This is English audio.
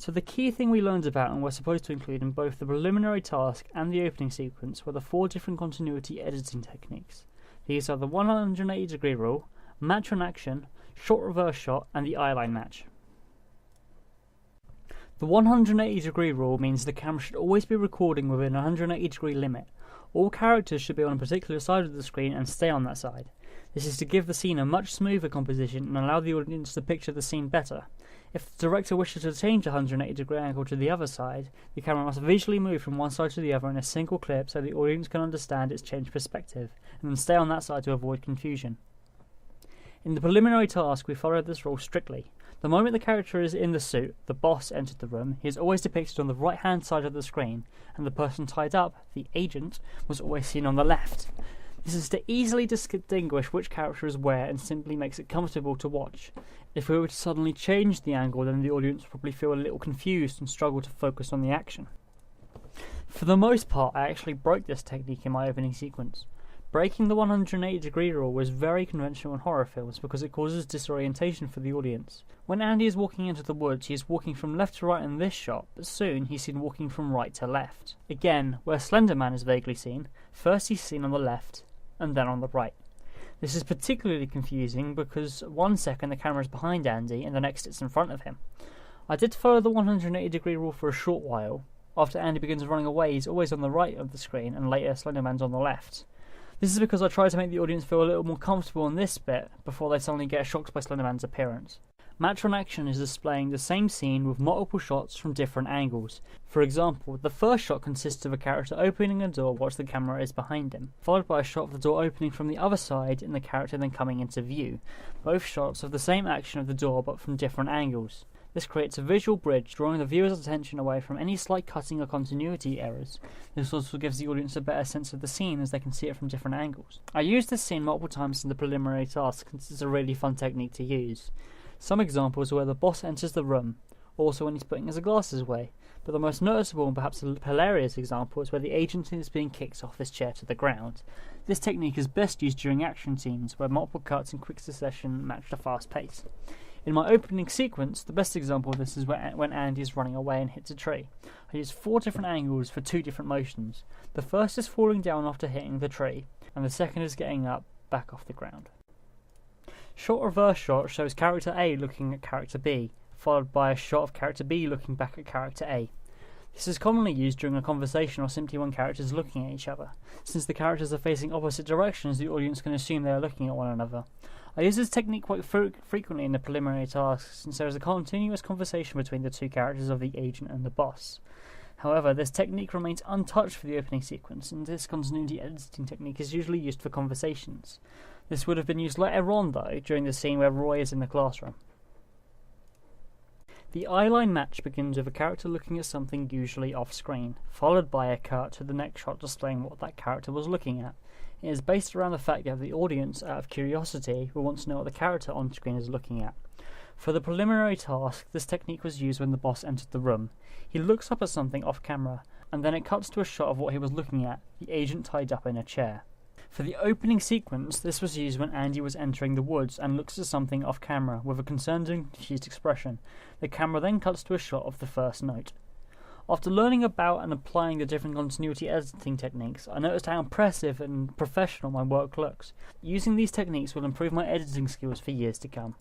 So the key thing we learned about and were supposed to include in both the preliminary task and the opening sequence were the 4 different continuity editing techniques. These are the 180 degree rule, match on action, short reverse shot, and the eyeline match. The 180 degree rule means the camera should always be recording within a 180 degree limit. All characters should be on a particular side of the screen and stay on that side. This is to give the scene a much smoother composition and allow the audience to picture the scene better. If the director wishes to change a 180 degree angle to the other side, the camera must visually move from one side to the other in a single clip so the audience can understand its changed perspective, and then stay on that side to avoid confusion. In the preliminary task, we followed this rule strictly. The moment the character is in the suit, the boss entered the room, he is always depicted on the right hand side of the screen, and the person tied up, the agent, was always seen on the left. This is to easily distinguish which character is where and simply makes it comfortable to watch. If we were to suddenly change the angle, then the audience would probably feel a little confused and struggle to focus on the action. For the most part, I actually broke this technique in my opening sequence. Breaking the 180 degree rule was very conventional in horror films because it causes disorientation for the audience. When Andy is walking into the woods, he is walking from left to right in this shot, but soon he's seen walking from right to left. Again, where Slender Man is vaguely seen, first he's seen on the left, and then on the right. This is particularly confusing because 1 second the camera is behind Andy and the next it's in front of him. I did follow the 180 degree rule for a short while. After Andy begins running away, he's always on the right of the screen, and later Slender Man's on the left. This is because I tried to make the audience feel a little more comfortable in this bit before they suddenly get shocked by Slender Man's appearance. Match on action is displaying the same scene with multiple shots from different angles. For example, the first shot consists of a character opening a door whilst the camera is behind him, followed by a shot of the door opening from the other side and the character then coming into view. Both shots have the same action of the door but from different angles. This creates a visual bridge, drawing the viewer's attention away from any slight cutting or continuity errors. This also gives the audience a better sense of the scene as they can see it from different angles. I used this scene multiple times in the preliminary task since it's a really fun technique to use. Some examples are where the boss enters the room, also when he's putting his glasses away, but the most noticeable and perhaps hilarious example is where the agent is being kicked off his chair to the ground. This technique is best used during action scenes where multiple cuts in quick succession match a fast pace. In my opening sequence, the best example of this is when Andy is running away and hits a tree. I used 4 different angles for 2 different motions. The first is falling down after hitting the tree, and the second is getting up back off the ground. Short reverse shot shows character A looking at character B, followed by a shot of character B looking back at character A. This is commonly used during a conversation or simply when characters are looking at each other. Since the characters are facing opposite directions, the audience can assume they are looking at one another. I use this technique quite frequently in the preliminary tasks since there is a continuous conversation between the 2 characters of the agent and the boss. However, this technique remains untouched for the opening sequence, and this continuity editing technique is usually used for conversations. This would have been used later on though, during the scene where Roy is in the classroom. The eyeline match begins with a character looking at something usually off-screen, followed by a cut to the next shot displaying what that character was looking at. It is based around the fact that the audience, out of curiosity, will want to know what the character on screen is looking at. For the preliminary task, this technique was used when the boss entered the room. He looks up at something off camera, and then it cuts to a shot of what he was looking at, the agent tied up in a chair. For the opening sequence, this was used when Andy was entering the woods and looks at something off camera with a concerned and confused expression. The camera then cuts to a shot of the first note. After learning about and applying the different continuity editing techniques, I noticed how impressive and professional my work looks. Using these techniques will improve my editing skills for years to come.